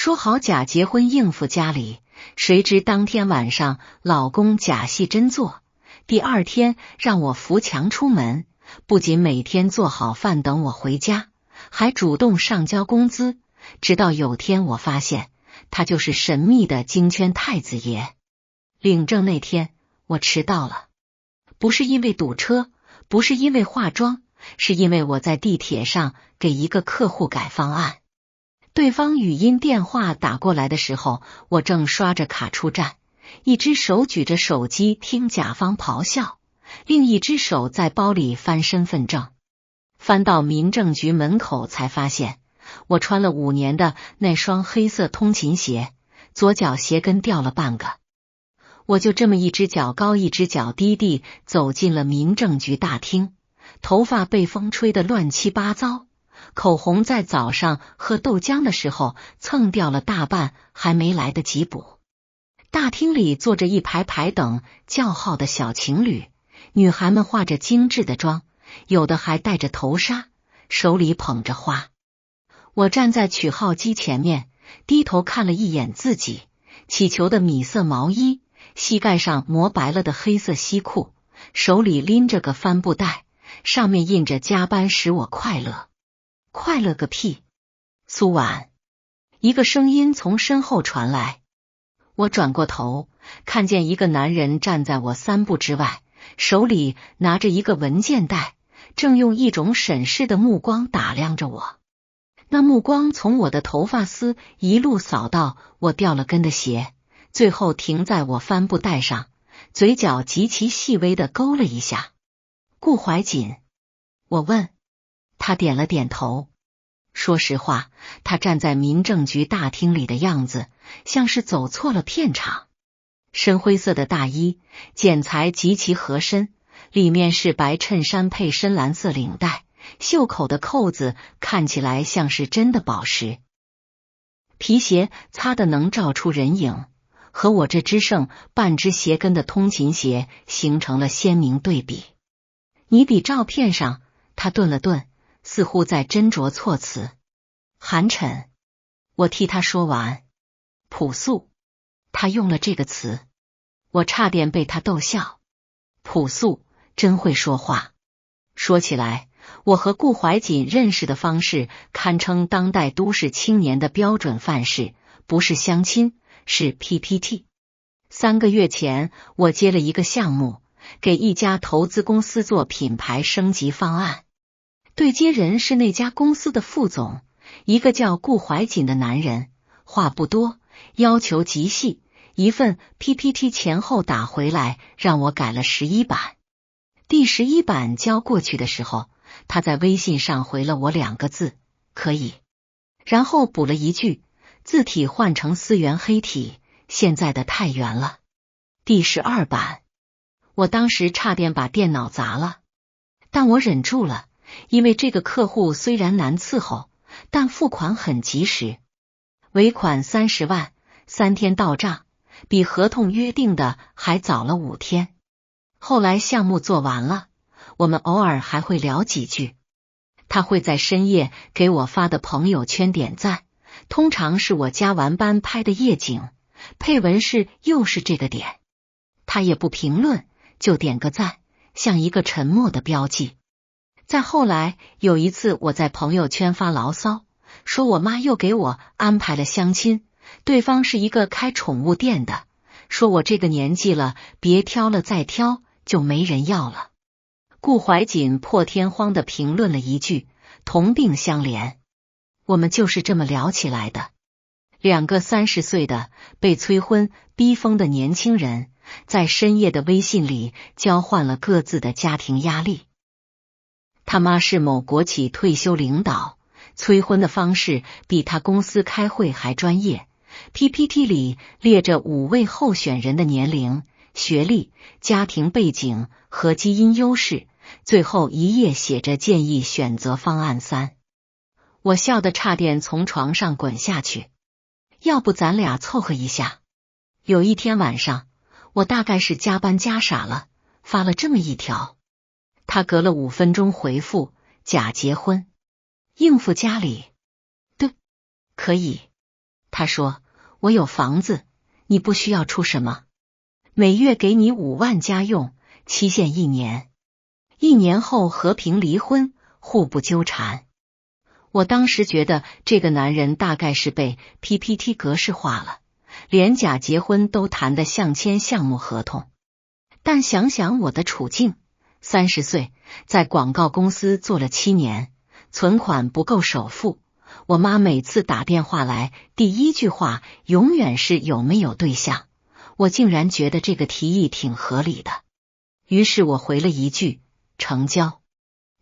说好假结婚应付家里，谁知当天晚上老公假戏真做，第二天让我扶墙出门，不仅每天做好饭等我回家，还主动上交工资，直到有天我发现他就是神秘的京圈太子爷。领证那天我迟到了，不是因为堵车，不是因为化妆，是因为我在地铁上给一个客户改方案。对方语音电话打过来的时候，我正刷着卡出站，一只手举着手机听甲方咆哮，另一只手在包里翻身份证。翻到民政局门口才发现，我穿了5年的那双黑色通勤鞋，左脚鞋跟掉了半个。我就这么一只脚高一只脚低地走进了民政局大厅，头发被风吹得乱七八糟，口红在早上喝豆浆的时候蹭掉了大半，还没来得及补。大厅里坐着一排排等叫号的小情侣，女孩们化着精致的妆，有的还戴着头纱，手里捧着花。我站在取号机前面，低头看了一眼自己，起球的米色毛衣，膝盖上磨白了的黑色西裤，手里拎着个帆布袋，上面印着加班使我快乐。快乐个屁！苏婉，一个声音从身后传来。我转过头，看见一个男人站在我3步之外，手里拿着一个文件袋，正用一种审视的目光打量着我。那目光从我的头发丝一路扫到我掉了跟的鞋，最后停在我帆布袋上，嘴角极其细微的勾了一下。顾怀瑾，我问。他点了点头。说实话，他站在民政局大厅里的样子，像是走错了片场。深灰色的大衣，剪裁极其合身，里面是白衬衫配深蓝色领带，袖口的扣子看起来像是真的宝石。皮鞋擦得能照出人影，和我这只剩半只鞋跟的通勤鞋形成了鲜明对比。你比照片上，他顿了顿，似乎在斟酌措辞。寒碜，我替他说完。朴素，他用了这个词，我差点被他逗笑。朴素，真会说话。说起来，我和顾怀瑾认识的方式堪称当代都市青年的标准范式，不是相亲，是 PPT。3个月前，我接了一个项目，给一家投资公司做品牌升级方案。对接人是那家公司的副总，一个叫顾怀瑾的男人，话不多，要求极细，一份 PPT 前后打回来让我改了11版。第11版交过去的时候，他在微信上回了我2个字，可以，然后补了一句，字体换成思源黑体，现在的太圆了。第12版，我当时差点把电脑砸了，但我忍住了，因为这个客户虽然难伺候，但付款很及时，尾款30万，3天到账，比合同约定的还早了5天。后来项目做完了，我们偶尔还会聊几句。他会在深夜给我发的朋友圈点赞，通常是我加完班拍的夜景，配文是又是这个点。他也不评论，就点个赞，像一个沉默的标记。再后来有一次，我在朋友圈发牢骚，说我妈又给我安排了相亲，对方是一个开宠物店的，说我这个年纪了，别挑了再挑就没人要了。顾怀瑾破天荒地评论了一句，同病相怜。我们就是这么聊起来的。2个30岁的被催婚逼疯的年轻人，在深夜的微信里交换了各自的家庭压力。他妈是某国企退休领导，催婚的方式比他公司开会还专业。PPT 里列着5位候选人的年龄、学历、家庭背景和基因优势，最后一页写着建议选择方案3。我笑得差点从床上滚下去。要不咱俩凑合一下。有一天晚上，我大概是加班加傻了，发了这么一条。他隔了5分钟回复，假结婚，应付家里。对，可以。他说，我有房子，你不需要出什么，每月给你5万家用，期限1年，1年后和平离婚，互不纠缠。我当时觉得这个男人大概是被 PPT 格式化了，连假结婚都谈得像签项目合同。但想想我的处境，30岁，在广告公司做了7年，存款不够首付，我妈每次打电话来，第一句话永远是有没有对象，我竟然觉得这个提议挺合理的。于是我回了一句，成交。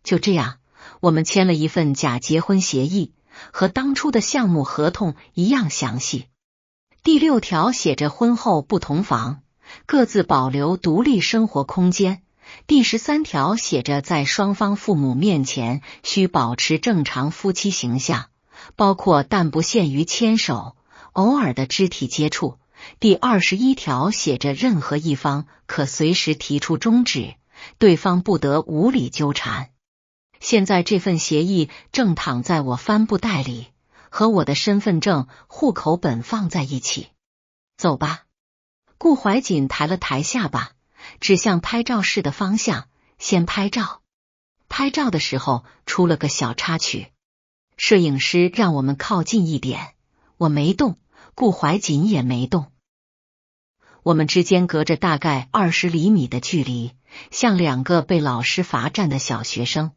就这样，我们签了一份假结婚协议，和当初的项目合同一样详细。第6条写着婚后不同房，各自保留独立生活空间。第13条写着在双方父母面前需保持正常夫妻形象，包括但不限于牵手、偶尔的肢体接触。第21条写着任何一方可随时提出终止，对方不得无理纠缠。现在这份协议正躺在我帆布袋里，和我的身份证、户口本放在一起。走吧。顾怀瑾抬了抬下巴，指向拍照室的方向，先拍照。拍照的时候出了个小插曲，摄影师让我们靠近一点，我没动，顾怀瑾也没动。我们之间隔着大概20厘米的距离，像2个被老师罚站的小学生。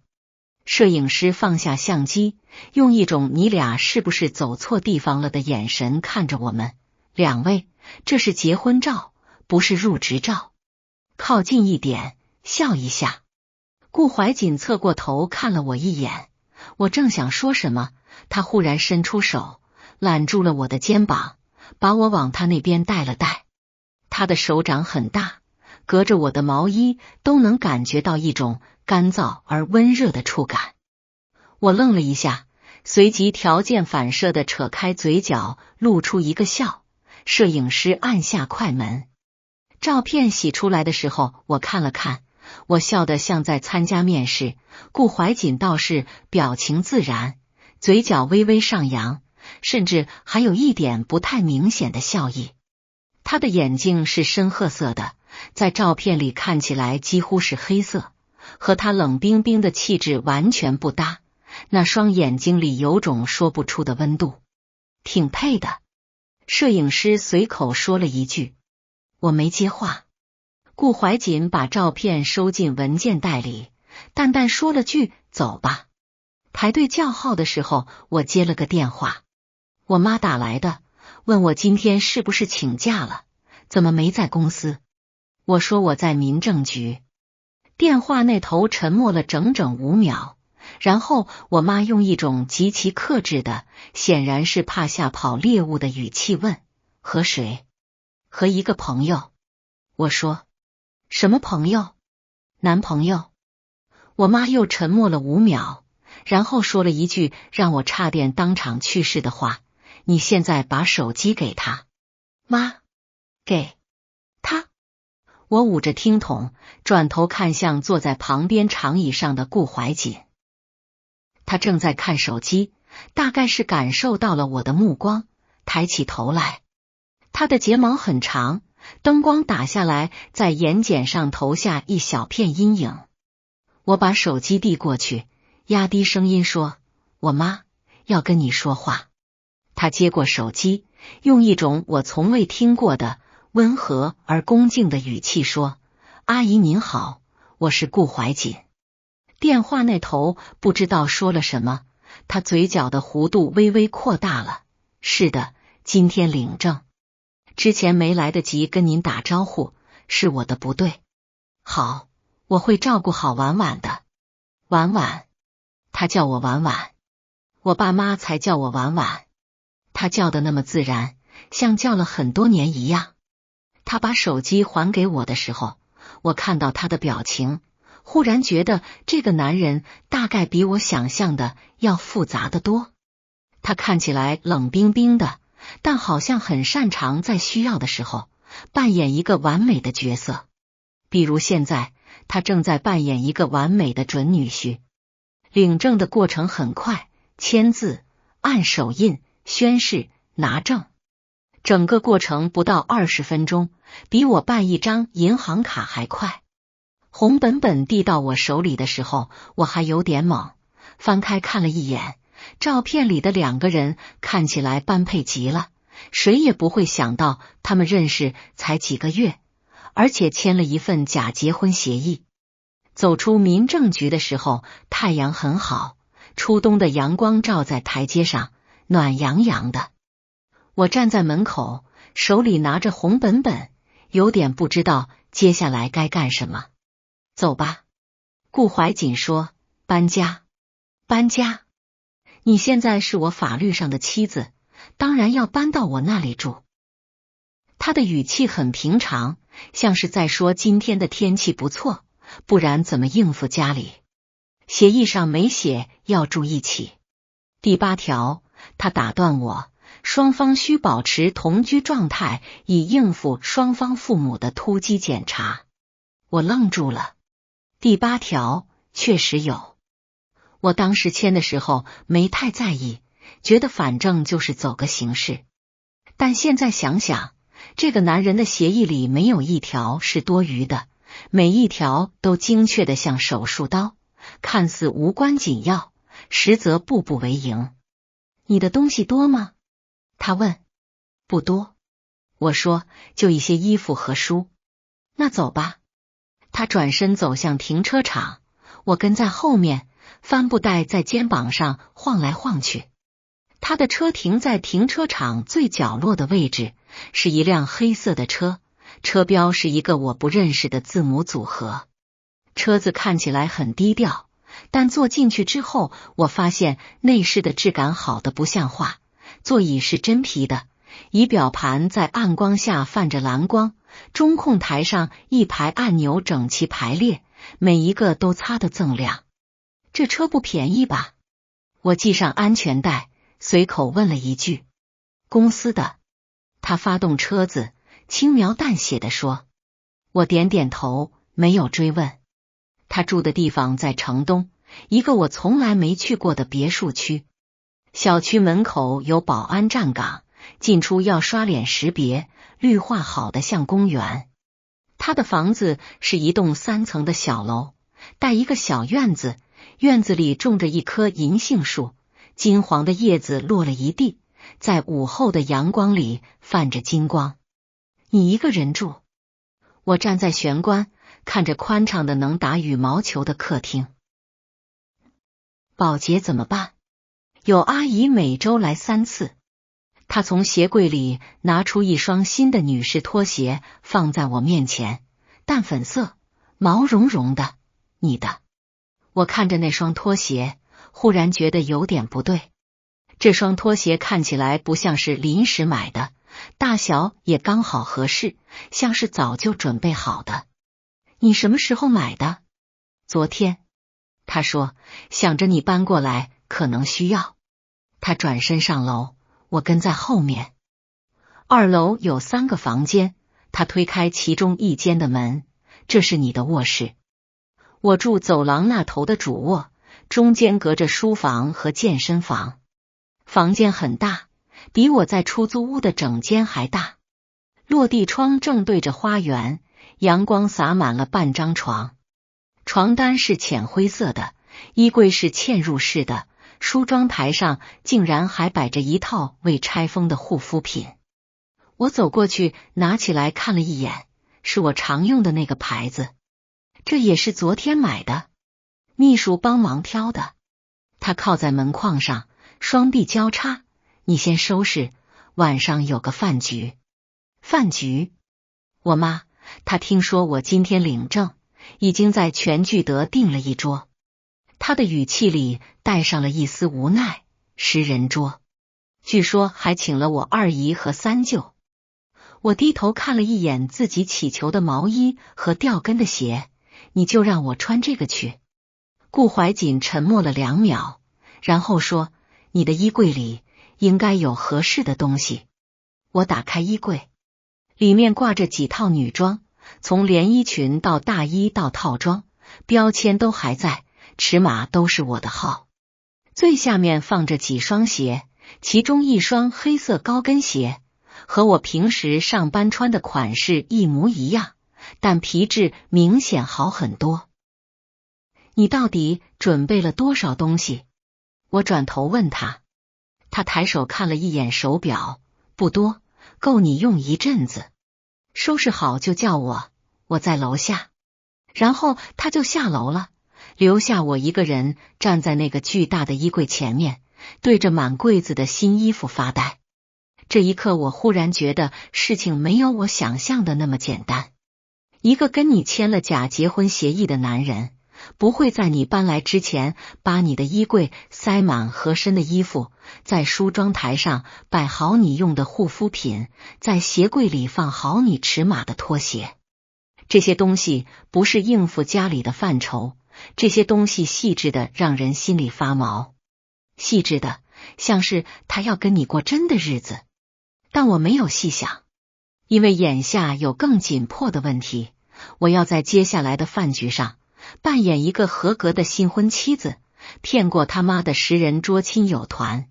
摄影师放下相机，用一种你俩是不是走错地方了的眼神看着我们。2位，这是结婚照，不是入职照。靠近一点，笑一下。顾怀瑾侧过头看了我一眼，我正想说什么，他忽然伸出手揽住了我的肩膀，把我往他那边带了带。他的手掌很大，隔着我的毛衣都能感觉到一种干燥而温热的触感。我愣了一下，随即条件反射地扯开嘴角，露出一个笑。摄影师按下快门。照片洗出来的时候，我看了看，我笑得像在参加面试。顾怀瑾倒是表情自然，嘴角微微上扬，甚至还有一点不太明显的笑意。他的眼睛是深褐色的，在照片里看起来几乎是黑色，和他冷冰冰的气质完全不搭。那双眼睛里有种说不出的温度，挺配的。摄影师随口说了一句，我没接话。顾怀瑾把照片收进文件袋里，淡淡说了句走吧。排队叫号的时候，我接了个电话，我妈打来的，问我今天是不是请假了，怎么没在公司。我说我在民政局。电话那头沉默了整整5秒，然后我妈用一种极其克制的，显然是怕吓跑猎物的语气问，和谁？和一个朋友。我说，什么朋友？男朋友。我妈又沉默了5秒，然后说了一句让我差点当场去世的话，你现在把手机给他。妈，给他。我捂着听筒，转头看向坐在旁边长椅上的顾怀瑾。他正在看手机，大概是感受到了我的目光，抬起头来。他的睫毛很长，灯光打下来，在眼睑上投下一小片阴影。我把手机递过去，压低声音说，我妈要跟你说话。他接过手机，用一种我从未听过的温和而恭敬的语气说，阿姨您好，我是顾怀瑾。电话那头不知道说了什么，他嘴角的弧度微微扩大了。是的，今天领证，之前没来得及跟您打招呼，是我的不对。好，我会照顾好婉婉的。婉婉，他叫我婉婉，我爸妈才叫我婉婉。他叫的那么自然，像叫了很多年一样。他把手机还给我的时候，我看到他的表情，忽然觉得这个男人大概比我想象的要复杂得多。他看起来冷冰冰的，但好像很擅长在需要的时候扮演一个完美的角色。比如现在，他正在扮演一个完美的准女婿。领证的过程很快，签字、按手印、宣誓、拿证。整个过程不到20分钟，比我办一张银行卡还快。红本本递到我手里的时候，我还有点懵，翻开看了一眼，照片里的2个人看起来般配极了，谁也不会想到他们认识才几个月，而且签了一份假结婚协议。走出民政局的时候，太阳很好，初冬的阳光照在台阶上，暖洋洋的。我站在门口，手里拿着红本本，有点不知道接下来该干什么。走吧，顾怀瑾说，搬家。搬家？你现在是我法律上的妻子，当然要搬到我那里住。他的语气很平常，像是在说今天的天气不错，不然怎么应付家里。协议上没写要住一起。第8条，他打断我，双方需保持同居状态，以应付双方父母的突击检查。我愣住了。第8条确实有。我当时签的时候没太在意，觉得反正就是走个形式。但现在想想，这个男人的协议里没有一条是多余的，每一条都精确的像手术刀，看似无关紧要，实则步步为营。你的东西多吗？他问。不多。我说，就一些衣服和书。那走吧。他转身走向停车场，我跟在后面，帆布袋在肩膀上晃来晃去。他的车停在停车场最角落的位置，是一辆黑色的车，车标是一个我不认识的字母组合。车子看起来很低调，但坐进去之后，我发现内饰的质感好得不像话，座椅是真皮的，仪表盘在暗光下泛着蓝光，中控台上一排按钮整齐排列，每一个都擦得锃亮。这车不便宜吧？我系上安全带，随口问了一句。公司的。他发动车子，轻描淡写地说。我点点头，没有追问。他住的地方在城东，一个我从来没去过的别墅区。小区门口有保安站岗，进出要刷脸识别，绿化好的像公园。他的房子是一栋3层的小楼，带一个小院子，院子里种着一棵银杏树，金黄的叶子落了一地，在午后的阳光里泛着金光。你一个人住？我站在玄关，看着宽敞的能打羽毛球的客厅。保洁怎么办？有阿姨每周来3次。她从鞋柜里拿出一双新的女士拖鞋，放在我面前，淡粉色，毛茸茸的。你的。我看着那双拖鞋，忽然觉得有点不对。这双拖鞋看起来不像是临时买的，大小也刚好合适，像是早就准备好的。你什么时候买的？昨天。他说，想着你搬过来可能需要。他转身上楼，我跟在后面。2楼有3个房间，他推开其中一间的门，这是你的卧室。我住走廊那头的主卧，中间隔着书房和健身房。房间很大，比我在出租屋的整间还大。落地窗正对着花园，阳光洒满了半张床。床单是浅灰色的，衣柜是嵌入式的，梳妆台上竟然还摆着一套未拆封的护肤品。我走过去拿起来看了一眼，是我常用的那个牌子。这也是昨天买的，秘书帮忙挑的。他靠在门框上，双臂交叉。你先收拾，晚上有个饭局。饭局？我妈，她听说我今天领证，已经在全聚德订了一桌。她的语气里带上了一丝无奈。10人桌，据说还请了我2姨和3舅。我低头看了一眼自己起球的毛衣和吊跟的鞋，你就让我穿这个去。顾怀瑾沉默了2秒，然后说，你的衣柜里应该有合适的东西。我打开衣柜，里面挂着几套女装，从连衣裙到大衣到套装，标签都还在，尺码都是我的号。最下面放着几双鞋，其中一双黑色高跟鞋和我平时上班穿的款式一模一样，但皮质明显好很多。你到底准备了多少东西？我转头问他。他抬手看了一眼手表，不多，够你用一阵子。收拾好就叫我，我在楼下。然后他就下楼了，留下我一个人站在那个巨大的衣柜前面，对着满柜子的新衣服发呆。这一刻，我忽然觉得事情没有我想象的那么简单。一个跟你签了假结婚协议的男人，不会在你搬来之前把你的衣柜塞满合身的衣服，在梳妆台上摆好你用的护肤品，在鞋柜里放好你尺码的拖鞋。这些东西不是应付家里的范畴，这些东西细致的让人心里发毛，细致的像是他要跟你过真的日子。但我没有细想，因为眼下有更紧迫的问题，我要在接下来的饭局上扮演一个合格的新婚妻子，骗过他妈的10人捉亲友团。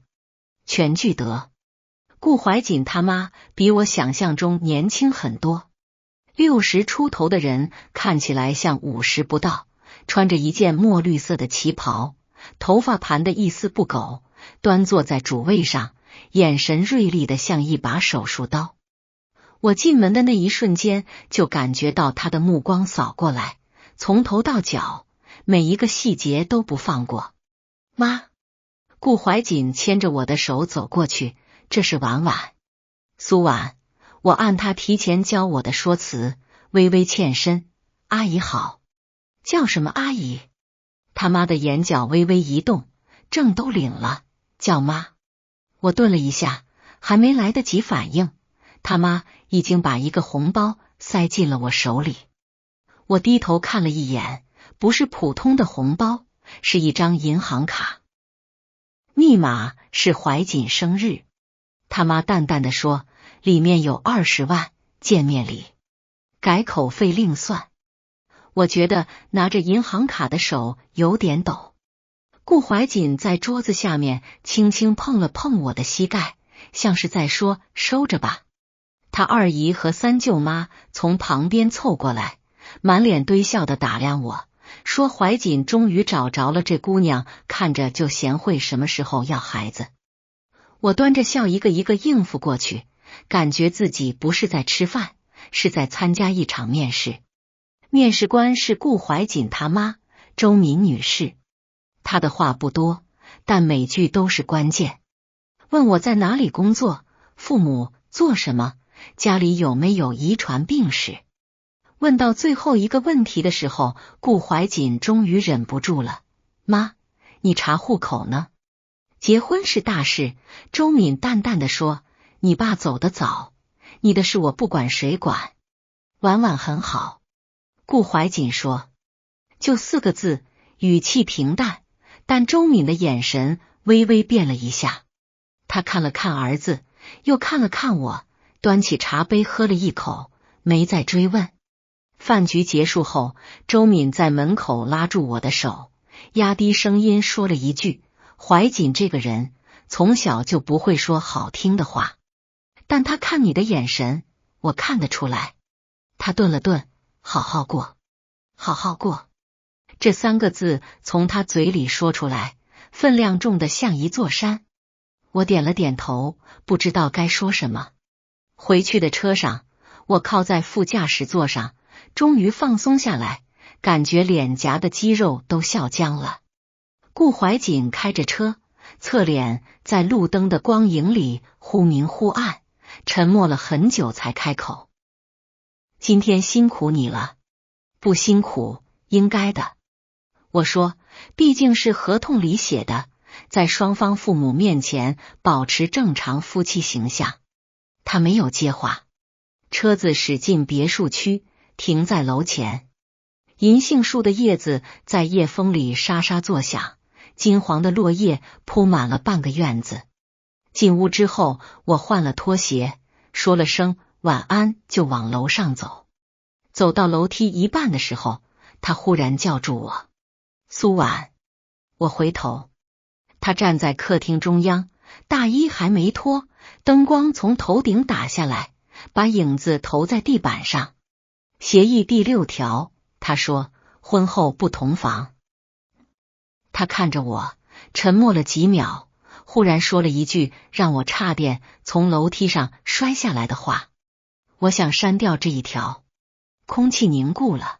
全聚德。顾怀瑾他妈比我想象中年轻很多，60出头的人看起来像50不到，穿着一件墨绿色的旗袍，头发盘得一丝不苟，端坐在主位上，眼神锐利的像一把手术刀。我进门的那一瞬间就感觉到他的目光扫过来，从头到脚每一个细节都不放过。妈。顾怀瑾牵着我的手走过去，这是婉婉。苏婉。我按他提前教我的说辞，微微欠身，阿姨好。叫什么阿姨？他妈的眼角微微一动，证都领了，叫妈。我顿了一下，还没来得及反应，他妈已经把一个红包塞进了我手里。我低头看了一眼，不是普通的红包，是一张银行卡，密码是怀瑾生日。他妈淡淡的说，里面有20万，见面礼，改口费另算。我觉得拿着银行卡的手有点抖。顾怀瑾在桌子下面轻轻碰了碰我的膝盖，像是在说收着吧。他二姨和三舅妈从旁边凑过来，满脸堆笑的打量我，说怀瑾终于找着了这姑娘，看着就贤惠，什么时候要孩子。我端着笑一个一个应付过去，感觉自己不是在吃饭，是在参加一场面试。面试官是顾怀瑾他妈周敏女士，她的话不多，但每句都是关键。问我在哪里工作，父母做什么，家里有没有遗传病史。问到最后一个问题的时候，顾怀瑾终于忍不住了，妈，你查户口呢？结婚是大事，周敏淡淡的说，你爸走得早，你的事我不管，谁管？婉婉很好。顾怀瑾说，就4个字，语气平淡，但周敏的眼神微微变了一下。他看了看儿子，又看了看我，端起茶杯喝了一口，没再追问。饭局结束后，周敏在门口拉住我的手，压低声音说了一句，怀瑾这个人从小就不会说好听的话，但他看你的眼神，我看得出来。他顿了顿，好好过，好好过。这3个字从他嘴里说出来，分量重的像一座山。我点了点头，不知道该说什么。回去的车上，我靠在副驾驶座上，终于放松下来，感觉脸颊的肌肉都笑僵了。顾怀瑾开着车，侧脸在路灯的光影里忽明忽暗，沉默了很久才开口，今天辛苦你了。不辛苦，应该的。我说，毕竟是合同里写的，在双方父母面前保持正常夫妻形象。他没有接话。车子驶进别墅区，停在楼前。银杏树的叶子在夜风里沙沙作响，金黄的落叶铺满了半个院子。进屋之后，我换了拖鞋，说了声晚安，就往楼上走。走到楼梯一半的时候，他忽然叫住我，苏婉。我回头，他站在客厅中央，大衣还没脱，灯光从头顶打下来，把影子投在地板上。协议第6条，他说婚后不同房。他看着我，沉默了几秒，忽然说了一句让我差点从楼梯上摔下来的话。我想删掉这一条。空气凝固了，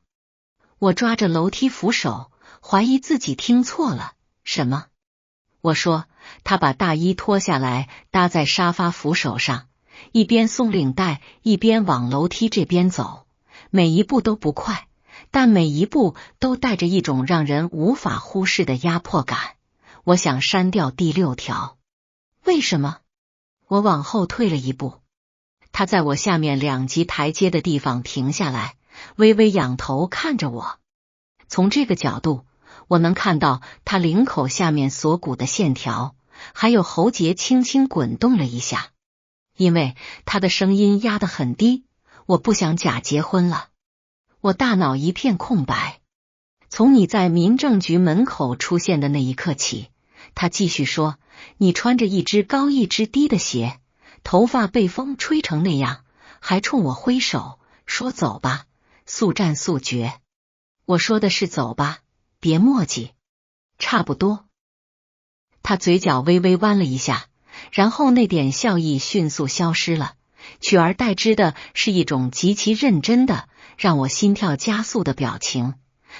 我抓着楼梯扶手，怀疑自己听错了。什么？我说。他把大衣脱下来搭在沙发扶手上，一边松领带一边往楼梯这边走，每一步都不快，但每一步都带着一种让人无法忽视的压迫感。我想删掉第6条。为什么？我往后退了一步，他在我下面2级台阶的地方停下来，微微仰头看着我。从这个角度，我能看到他领口下面锁骨的线条，还有喉结轻轻滚动了一下。因为他的声音压得很低，我不想假结婚了。我大脑一片空白。从你在民政局门口出现的那一刻起，他继续说，你穿着一只高一只低的鞋，头发被风吹成那样，还冲我挥手说走吧，速战速决。我说的是走吧，别墨迹。差不多。他嘴角微微弯了一下，然后那点笑意迅速消失了，取而代之的是一种极其认真的让我心跳加速的表情。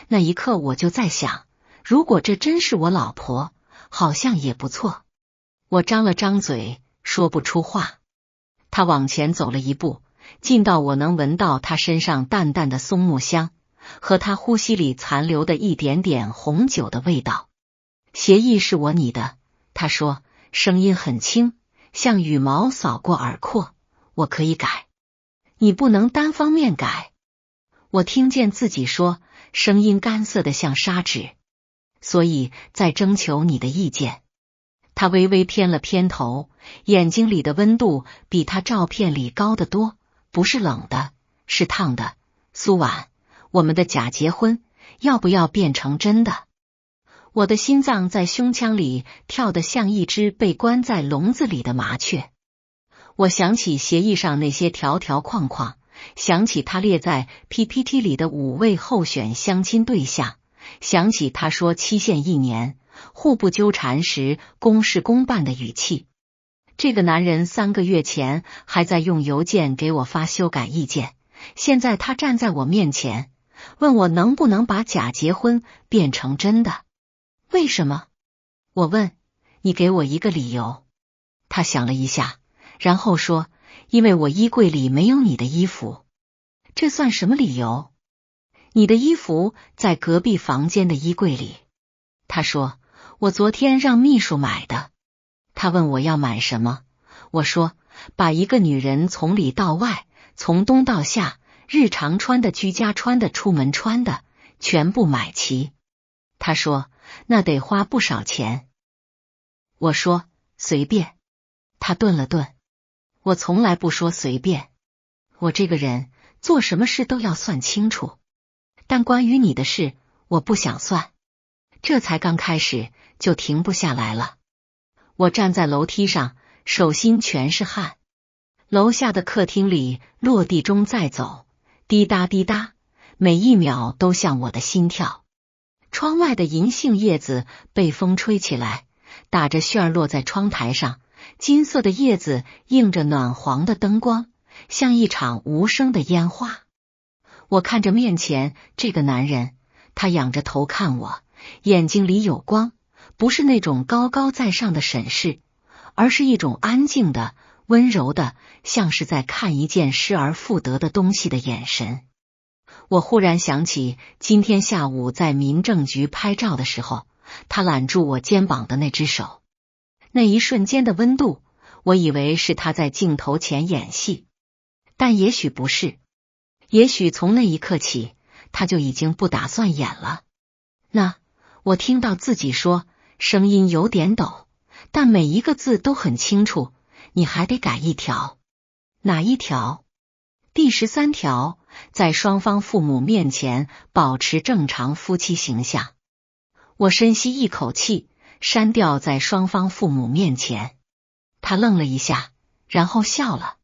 那一刻我就在想，如果这真是我老婆，好像也不错。我张了张嘴，说不出话。他往前走了一步，近到我能闻到他身上淡淡的松木香，和他呼吸里残留的一点点红酒的味道。协议是我拟的，他说，声音很轻，像羽毛扫过耳廓，我可以改。你不能单方面改。我听见自己说，声音干涩的像砂纸。所以再征求你的意见。他微微偏了偏头，眼睛里的温度比他照片里高得多，不是冷的，是烫的。苏婉，我们的假结婚要不要变成真的？我的心脏在胸腔里跳得像一只被关在笼子里的麻雀。我想起协议上那些条条框框，想起他列在 PPT 里的5位候选相亲对象，想起他说期限1年，互不纠缠时公事公办的语气。这个男人3个月前还在用邮件给我发修改意见，现在他站在我面前，问我能不能把假结婚变成真的。为什么？我问。你给我一个理由。他想了一下，然后说，因为我衣柜里没有你的衣服。这算什么理由？你的衣服在隔壁房间的衣柜里。他说，我昨天让秘书买的。他问我要买什么，我说，把一个女人从里到外，从冬到夏，日常穿的、居家穿的、出门穿的，全部买齐。他说，那得花不少钱。我说，随便。他顿了顿。我从来不说随便。我这个人做什么事都要算清楚。但关于你的事，我不想算。这才刚开始，就停不下来了。我站在楼梯上，手心全是汗。楼下的客厅里落地钟在走，滴答滴答，每一秒都像我的心跳。窗外的银杏叶子被风吹起来，打着旋儿落在窗台上，金色的叶子映着暖黄的灯光，像一场无声的烟花。我看着面前这个男人，他仰着头看我，眼睛里有光，不是那种高高在上的审视，而是一种安静的、温柔的，像是在看一件失而复得的东西的眼神。我忽然想起今天下午在民政局拍照的时候，他揽住我肩膀的那只手。那一瞬间的温度，我以为是他在镜头前演戏，但也许不是。也许从那一刻起，他就已经不打算演了。我听到自己说，声音有点抖，但每一个字都很清楚。你还得改一条。哪一条？第13条，在双方父母面前保持正常夫妻形象。我深吸一口气，删掉在双方父母面前。他愣了一下，然后笑了，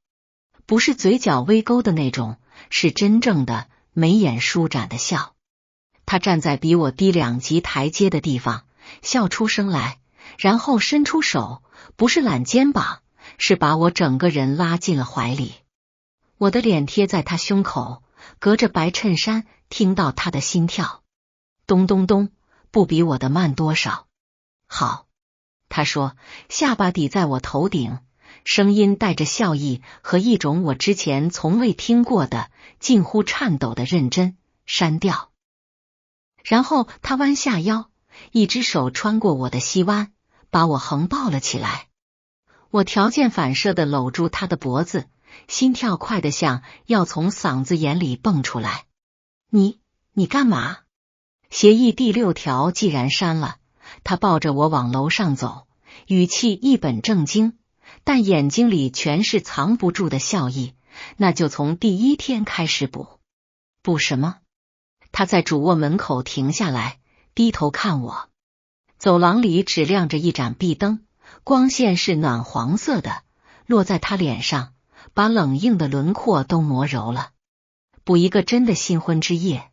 不是嘴角微勾的那种，是真正的眉眼舒展的笑。他站在比我低2级台阶的地方，笑出声来，然后伸出手，不是揽肩膀，是把我整个人拉进了怀里。我的脸贴在他胸口，隔着白衬衫听到他的心跳，咚咚咚，不比我的慢多少。好，他说，下巴抵在我头顶，声音带着笑意和一种我之前从未听过的近乎颤抖的认真。删掉。然后他弯下腰，一只手穿过我的膝弯，把我横抱了起来。我条件反射地搂住他的脖子，心跳快得像要从嗓子眼里蹦出来。你干嘛？协议第6条既然删了，他抱着我往楼上走，语气一本正经，但眼睛里全是藏不住的笑意。那就从第1天开始补什么？他在主卧门口停下来，低头看我。走廊里只亮着一盏壁灯，光线是暖黄色的，落在他脸上，把冷硬的轮廓都磨柔了。补一个真的新婚之夜。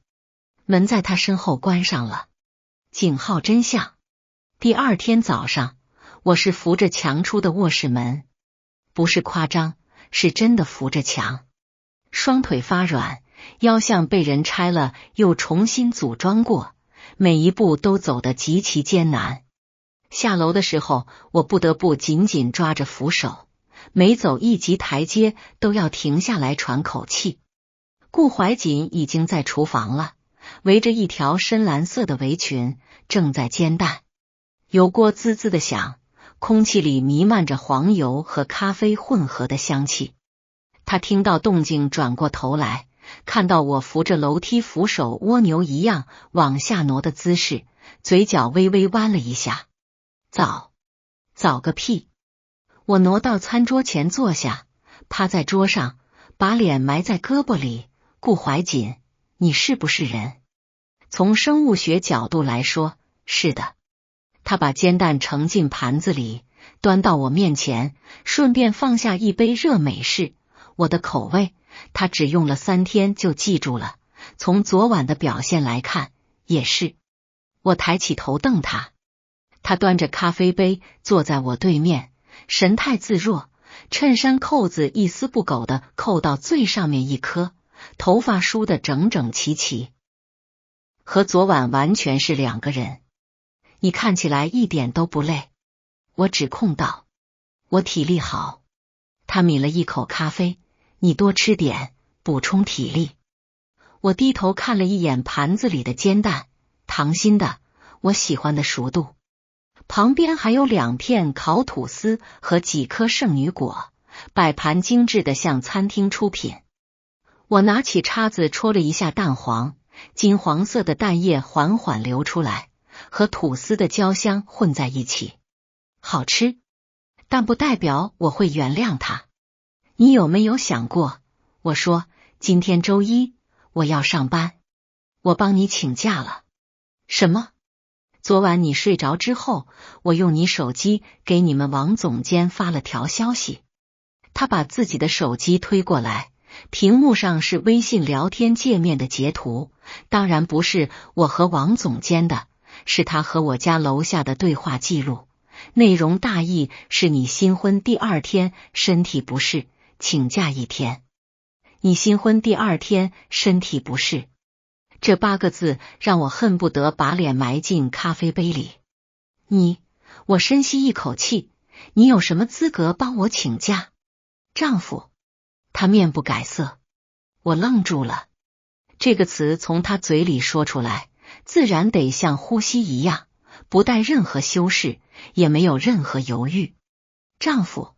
门在他身后关上了，井号真相。第2天早上，我是扶着墙出的卧室门，不是夸张，是真的扶着墙，双腿发软，腰像被人拆了又重新组装过，每一步都走得极其艰难。下楼的时候，我不得不紧紧抓着扶手，每走1级台阶都要停下来喘口气。顾怀瑾已经在厨房了，围着一条深蓝色的围裙，正在煎蛋。油锅滋滋的响，空气里弥漫着黄油和咖啡混合的香气。他听到动静转过头来，看到我扶着楼梯扶手蜗牛一样往下挪的姿势，嘴角微微弯了一下。早个屁！我挪到餐桌前坐下，趴在桌上，把脸埋在胳膊里。顾怀瑾，你是不是人？从生物学角度来说，是的。他把煎蛋盛进盘子里，端到我面前，顺便放下一杯热美式。我的口味，他只用了3天就记住了。从昨晚的表现来看，也是。我抬起头瞪他，他端着咖啡杯坐在我对面，神态自若，衬衫扣子一丝不苟地扣到最上面一颗，头发梳得整整齐齐，和昨晚完全是2个人。你看起来一点都不累，我指控道。我体力好。他抿了一口咖啡，你多吃点，补充体力。我低头看了一眼盘子里的煎蛋，溏心的，我喜欢的熟度。旁边还有2片烤吐司和几颗圣女果，摆盘精致的像餐厅出品。我拿起叉子戳了一下蛋黄，金黄色的蛋液缓缓流出来，和吐司的焦香混在一起。好吃，但不代表我会原谅他。你有没有想过，我说，今天周1，我要上班，我帮你请假了。什么？昨晚你睡着之后，我用你手机给你们王总监发了条消息。他把自己的手机推过来，屏幕上是微信聊天界面的截图，当然不是我和王总监的，是他和我家楼下的对话记录。内容大意是你新婚第2天身体不适，请假1天。你新婚第2天身体不适，这8个字让我恨不得把脸埋进咖啡杯里。我深吸一口气，你有什么资格帮我请假？丈夫。他面不改色。我愣住了，这个词从他嘴里说出来，自然得像呼吸一样，不带任何修饰，也没有任何犹豫。丈夫。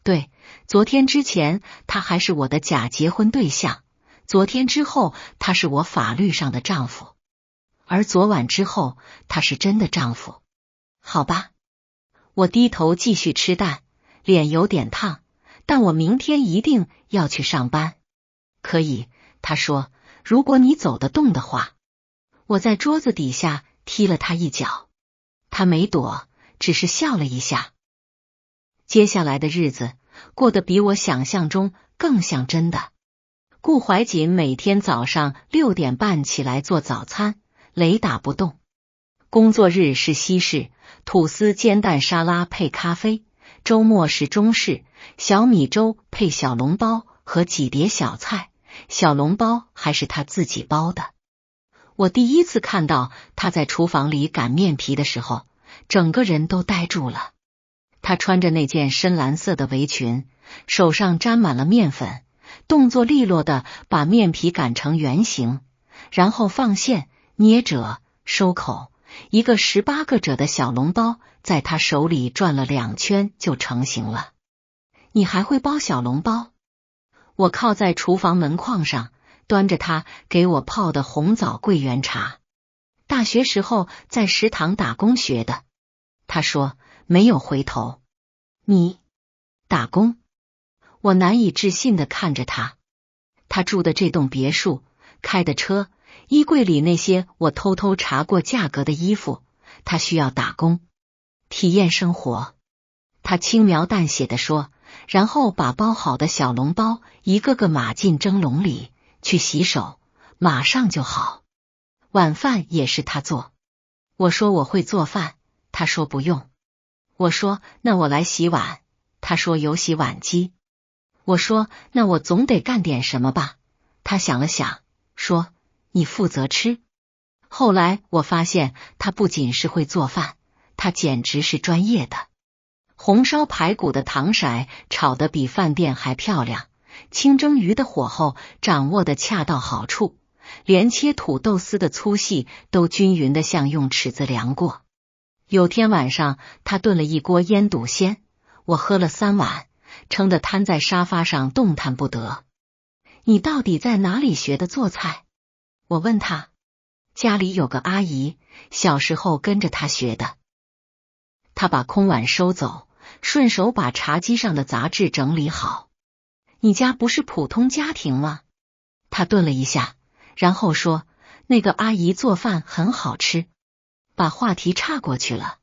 对，昨天之前他还是我的假结婚对象，昨天之后他是我法律上的丈夫，而昨晚之后他是真的丈夫。好吧。我低头继续吃蛋，脸有点烫，但我明天一定要去上班。可以，他说，如果你走得动的话。我在桌子底下踢了他一脚，他没躲，只是笑了一下。接下来的日子过得比我想象中更像真的。顾怀瑾每天早上6点半起来做早餐，雷打不动。工作日是西式，吐司煎蛋沙拉配咖啡；周末是中式，小米粥配小笼包和几碟小菜，小笼包还是他自己包的。我第一次看到他在厨房里擀面皮的时候，整个人都呆住了。他穿着那件深蓝色的围裙，手上沾满了面粉，动作利落的把面皮擀成圆形，然后放线、捏褶、收口，一个18个褶的小笼包在他手里转了2圈就成型了。你还会包小笼包？我靠在厨房门框上，端着他给我泡的红枣桂圆茶。大学时候在食堂打工学的。他说没有回头。你打工？我难以置信地看着他。他住的这栋别墅，开的车，衣柜里那些我偷偷查过价格的衣服，他需要打工体验生活。他轻描淡写地说，然后把包好的小笼包一个个码进蒸笼里，去洗手，马上就好。晚饭也是他做。我说我会做饭，他说不用。我说那我来洗碗，他说有洗碗机。我说那我总得干点什么吧，他想了想，说你负责吃。后来我发现他不仅是会做饭，他简直是专业的。红烧排骨的糖色炒得比饭店还漂亮，清蒸鱼的火候掌握得恰到好处，连切土豆丝的粗细都均匀的像用尺子量过。有天晚上他炖了一锅腌笃鲜，我喝了3碗，撑得瘫在沙发上动弹不得。你到底在哪里学的做菜？我问他。家里有个阿姨，小时候跟着他学的。他把空碗收走，顺手把茶几上的杂志整理好。你家不是普通家庭吗？他顿了一下，然后说，那个阿姨做饭很好吃，把话题岔过去了。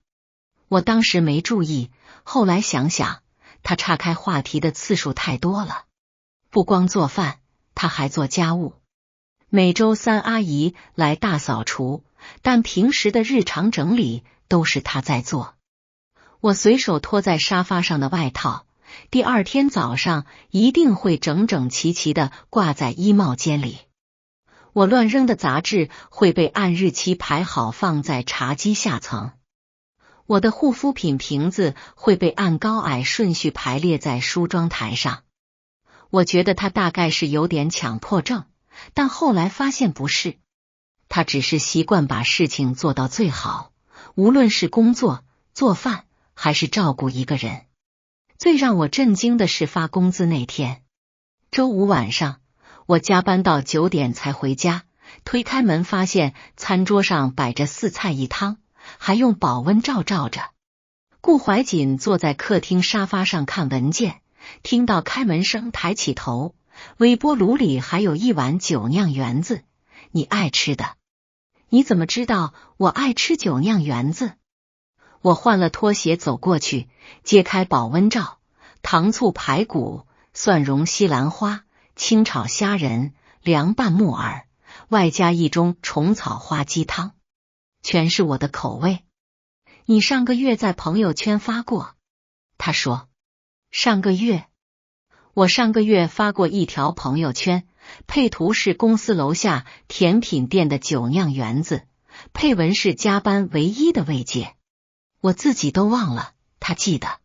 我当时没注意，后来想想，他岔开话题的次数太多了。不光做饭，他还做家务。每周3阿姨来大扫除，但平时的日常整理都是他在做。我随手拖在沙发上的外套，第2天早上一定会整整齐齐地挂在衣帽间里。我乱扔的杂志会被按日期排好放在茶几下层。我的护肤品瓶子会被按高矮顺序排列在梳妆台上。我觉得他大概是有点强迫症，但后来发现不是，他只是习惯把事情做到最好，无论是工作、做饭还是照顾一个人。最让我震惊的是发工资那天，周5晚上，我加班到9点才回家，推开门发现餐桌上摆着4菜1汤，还用保温罩罩着。顾怀瑾坐在客厅沙发上看文件，听到开门声抬起头，微波炉里还有1碗酒酿圆子，你爱吃的。你怎么知道我爱吃酒酿圆子？我换了拖鞋走过去，揭开保温罩，糖醋排骨、蒜蓉西兰花、清炒虾仁、凉拌木耳，外加1盅虫草花鸡汤，全是我的口味。你上个月在朋友圈发过。他说，上个月？我上个月发过一条朋友圈，配图是公司楼下甜品店的酒酿圆子，配文是加班唯一的慰藉。我自己都忘了，他记得。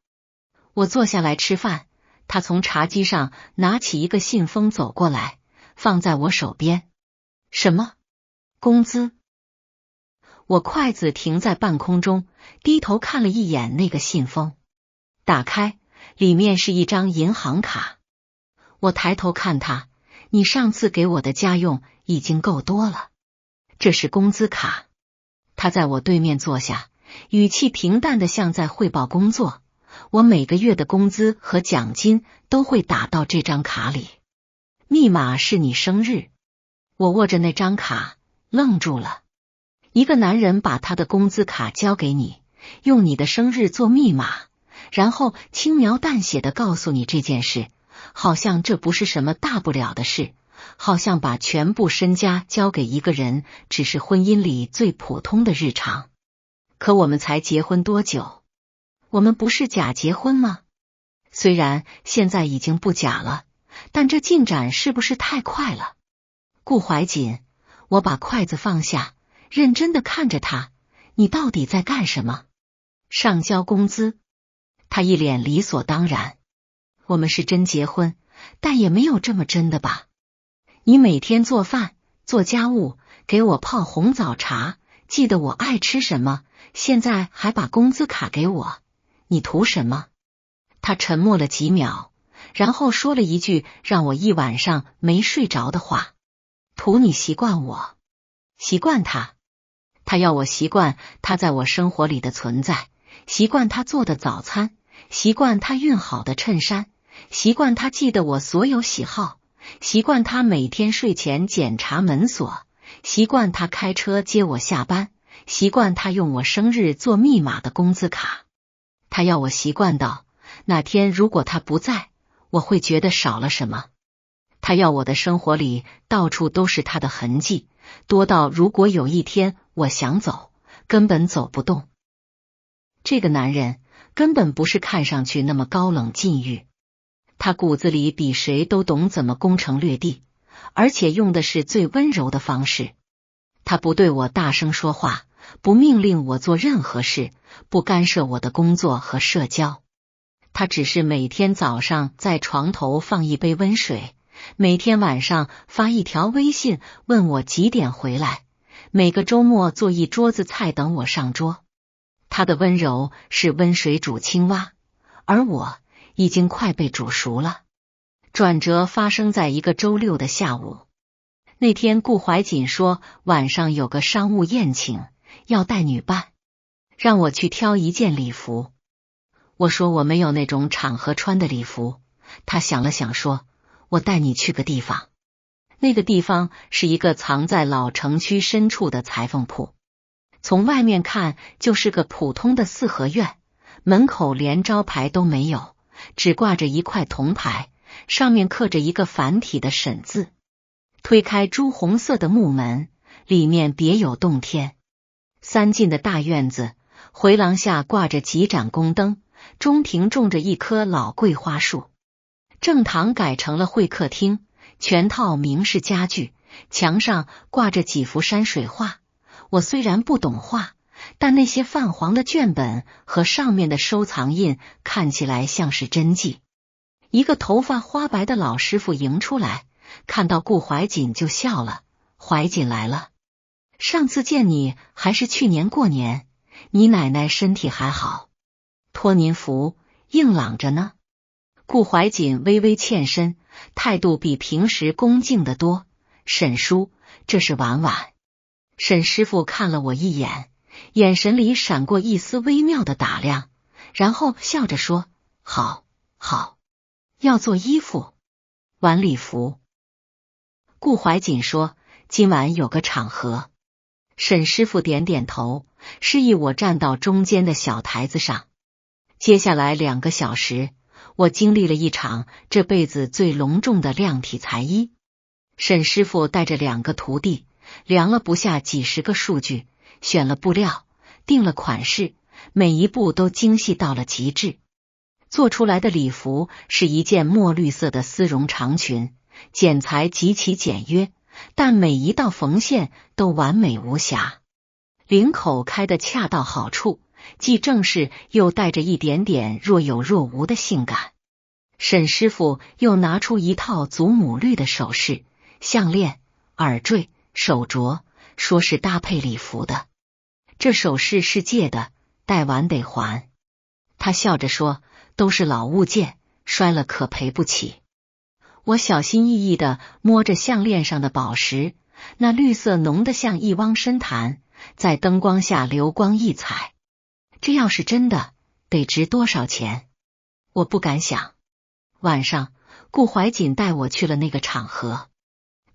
我坐下来吃饭，他从茶几上拿起一个信封走过来，放在我手边。什么？工资？我筷子停在半空中，低头看了一眼那个信封，打开，里面是一张银行卡。我抬头看他，你上次给我的家用已经够多了，这是工资卡。他在我对面坐下，语气平淡的像在汇报工作。我每个月的工资和奖金都会打到这张卡里，密码是你生日。我握着那张卡，愣住了。一个男人把他的工资卡交给你，用你的生日做密码，然后轻描淡写的告诉你这件事，好像这不是什么大不了的事，好像把全部身家交给一个人只是婚姻里最普通的日常。可我们才结婚多久？我们不是假结婚吗？虽然现在已经不假了，但这进展是不是太快了？顾怀瑾，我把筷子放下，认真的看着他，你到底在干什么？上交工资。他一脸理所当然。我们是真结婚，但也没有这么真的吧？你每天做饭、做家务，给我泡红枣茶，记得我爱吃什么，现在还把工资卡给我，你图什么？他沉默了几秒，然后说了一句让我一晚上没睡着的话：图你习惯我，习惯他。他要我习惯他在我生活里的存在，习惯他做的早餐，习惯他熨好的衬衫，习惯他记得我所有喜好，习惯他每天睡前检查门锁，习惯他开车接我下班，习惯他用我生日做密码的工资卡。他要我习惯到哪天如果他不在，我会觉得少了什么。他要我的生活里到处都是他的痕迹，多到如果有一天我想走，根本走不动。这个男人根本不是看上去那么高冷禁欲，他骨子里比谁都懂怎么攻城略地，而且用的是最温柔的方式。他不对我大声说话，不命令我做任何事，不干涉我的工作和社交。他只是每天早上在床头放一杯温水，每天晚上发一条微信问我几点回来，每个周末做一桌子菜等我上桌。他的温柔是温水煮青蛙，而我已经快被煮熟了。转折发生在一个周六的下午。那天顾怀瑾说晚上有个商务宴请，要带女伴，让我去挑一件礼服。我说我没有那种场合穿的礼服。他想了想说，我带你去个地方。那个地方是一个藏在老城区深处的裁缝铺，从外面看就是个普通的四合院，门口连招牌都没有，只挂着一块铜牌，上面刻着一个繁体的沈字。推开朱红色的木门，里面别有洞天。三进的大院子，回廊下挂着几盏宫灯，中庭种着一棵老桂花树。正堂改成了会客厅，全套明式家具，墙上挂着几幅山水画。我虽然不懂画，但那些泛黄的卷本和上面的收藏印看起来像是真迹。一个头发花白的老师傅迎出来，看到顾怀瑾就笑了：怀瑾来了，上次见你还是去年过年，你奶奶身体还好？托您福，硬朗着呢。顾怀瑾微微欠身，态度比平时恭敬得多。沈叔，这是婉婉。沈师傅看了我一眼，眼神里闪过一丝微妙的打量，然后笑着说：好，好，要做衣服，晚礼服。顾怀瑾说：今晚有个场合。沈师傅点点头，示意我站到中间的小台子上。接下来2个小时，我经历了一场这辈子最隆重的量体裁衣。沈师傅带着2个徒弟，量了不下几十个数据，选了布料，定了款式，每一步都精细到了极致。做出来的礼服是一件墨绿色的丝绒长裙，剪裁极其简约，但每一道缝线都完美无瑕，领口开得恰到好处，既正式又带着一点点若有若无的性感。沈师傅又拿出一套祖母绿的首饰、项链、耳坠、手镯，说是搭配礼服的。这首饰是借的，戴完得还。他笑着说，都是老物件，摔了可赔不起。我小心翼翼地摸着项链上的宝石，那绿色浓得像一汪深潭，在灯光下流光溢彩。这要是真的，得值多少钱？我不敢想。晚上，顾怀瑾带我去了那个场合。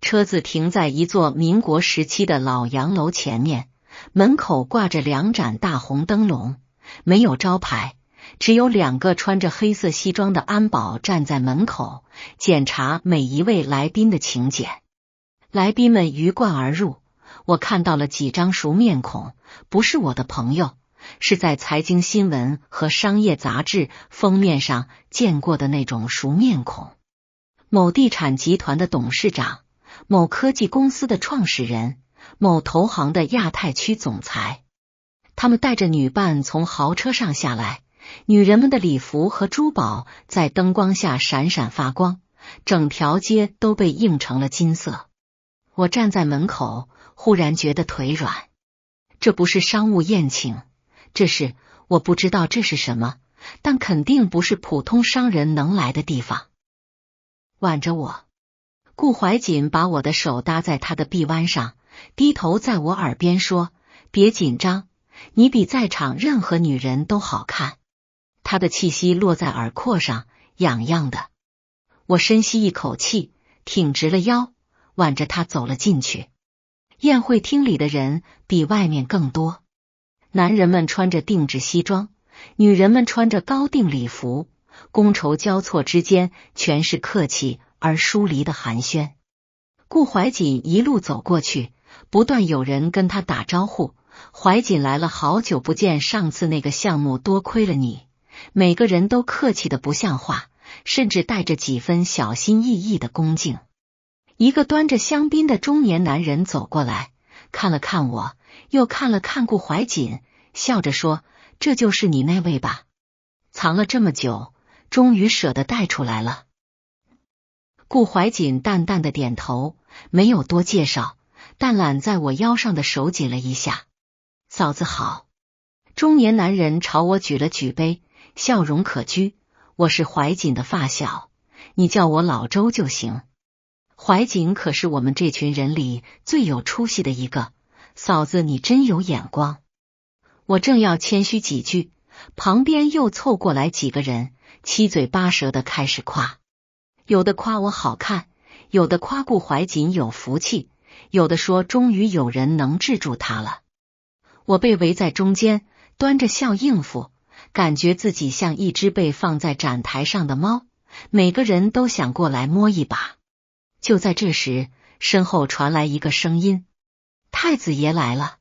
车子停在一座民国时期的老洋楼前面，门口挂着2盏大红灯笼，没有招牌，只有2个穿着黑色西装的安保站在门口，检查每一位来宾的请柬。来宾们鱼贯而入，我看到了几张熟面孔，不是我的朋友，是在财经新闻和商业杂志封面上见过的那种熟面孔。某地产集团的董事长，某科技公司的创始人，某投行的亚太区总裁。他们带着女伴从豪车上下来，女人们的礼服和珠宝在灯光下闪闪发光，整条街都被映成了金色。我站在门口，忽然觉得腿软。这不是商务宴请，我不知道这是什么，但肯定不是普通商人能来的地方。挽着我，顾怀瑾把我的手搭在他的臂弯上，低头在我耳边说：“别紧张，你比在场任何女人都好看。”他的气息落在耳廓上，痒痒的。我深吸一口气，挺直了腰，挽着他走了进去。宴会厅里的人比外面更多，男人们穿着定制西装，女人们穿着高定礼服，觥筹交错之间全是客气而疏离的寒暄。顾怀瑾一路走过去，不断有人跟他打招呼：“怀瑾来了，好久不见，上次那个项目多亏了你。”每个人都客气的不像话，甚至带着几分小心翼翼的恭敬。一个端着香槟的中年男人走过来，看了看我，又看了看顾怀瑾，笑着说：“这就是你那位吧？藏了这么久，终于舍得带出来了。”顾怀瑾淡淡的点头，没有多介绍，但揽在我腰上的手紧了一下。“嫂子好。”中年男人朝我举了举杯，笑容可掬：“我是怀瑾的发小，你叫我老周就行。怀瑾可是我们这群人里最有出息的一个，嫂子你真有眼光。”我正要谦虚几句，旁边又凑过来几个人，七嘴八舌的开始夸，有的夸我好看，有的夸顾怀瑾有福气，有的说终于有人能治住他了。我被围在中间，端着笑应付，感觉自己像一只被放在展台上的猫，每个人都想过来摸一把。就在这时，身后传来一个声音：“太子爷来了。”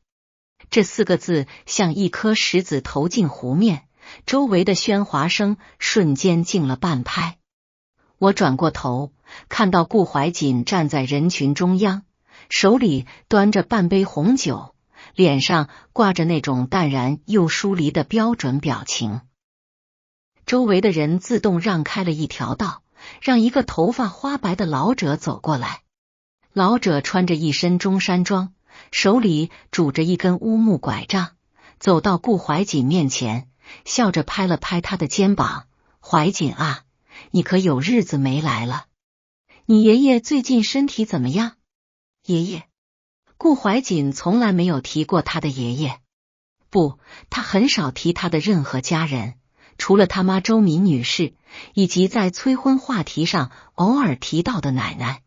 这4个字像一颗石子投进湖面，周围的喧哗声瞬间静了半拍。我转过头，看到顾怀瑾站在人群中央，手里端着半杯红酒，脸上挂着那种淡然又疏离的标准表情。周围的人自动让开了一条道，让一个头发花白的老者走过来。老者穿着一身中山装，手里拄着一根乌木拐杖，走到顾怀瑾面前，笑着拍了拍他的肩膀：“怀瑾啊，你可有日子没来了？你爷爷最近身体怎么样？”爷爷？顾怀瑾从来没有提过他的爷爷，不，他很少提他的任何家人，除了他妈周敏女士，以及在催婚话题上偶尔提到的奶奶。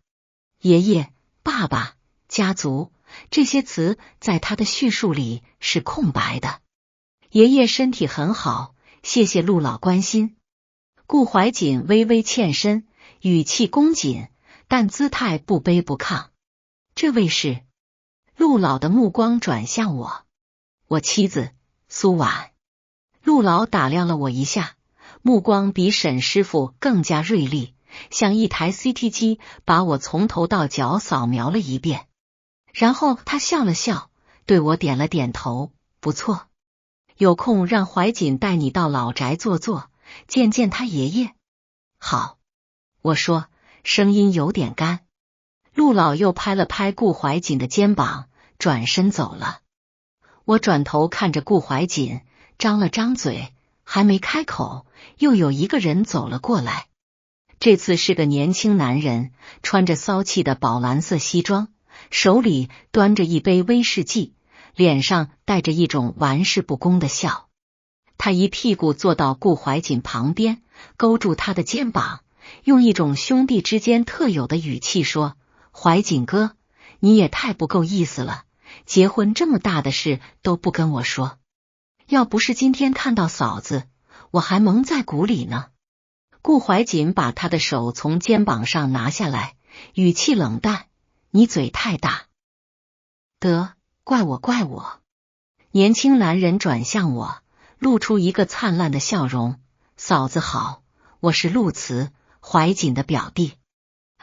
爷爷、爸爸、家族，这些词在他的叙述里是空白的。爷爷身体很好，谢谢陆老关心。顾怀瑾微微欠身，语气恭谨，但姿态不卑不亢。这位是？陆老的目光转向我，我妻子苏婉。陆老打量了我一下，目光比沈师傅更加锐利，像一台 CT 机把我从头到脚扫描了一遍。然后他笑了笑，对我点了点头：“不错，有空让怀瑾带你到老宅坐坐，见见他爷爷。”“好。”我说，声音有点干。陆老又拍了拍顾怀瑾的肩膀，转身走了。我转头看着顾怀瑾，张了张嘴，还没开口，又有一个人走了过来。这次是个年轻男人，穿着骚气的宝蓝色西装，手里端着一杯威士忌，脸上带着一种玩世不恭的笑。他一屁股坐到顾怀瑾旁边，勾住他的肩膀，用一种兄弟之间特有的语气说：“怀瑾哥，你也太不够意思了，结婚这么大的事都不跟我说。要不是今天看到嫂子，我还蒙在鼓里呢。顾怀瑾把他的手从肩膀上拿下来，语气冷淡：你嘴太大。得，怪我怪我。年轻男人转向我，露出一个灿烂的笑容：嫂子好，我是陆慈，怀瑾的表弟。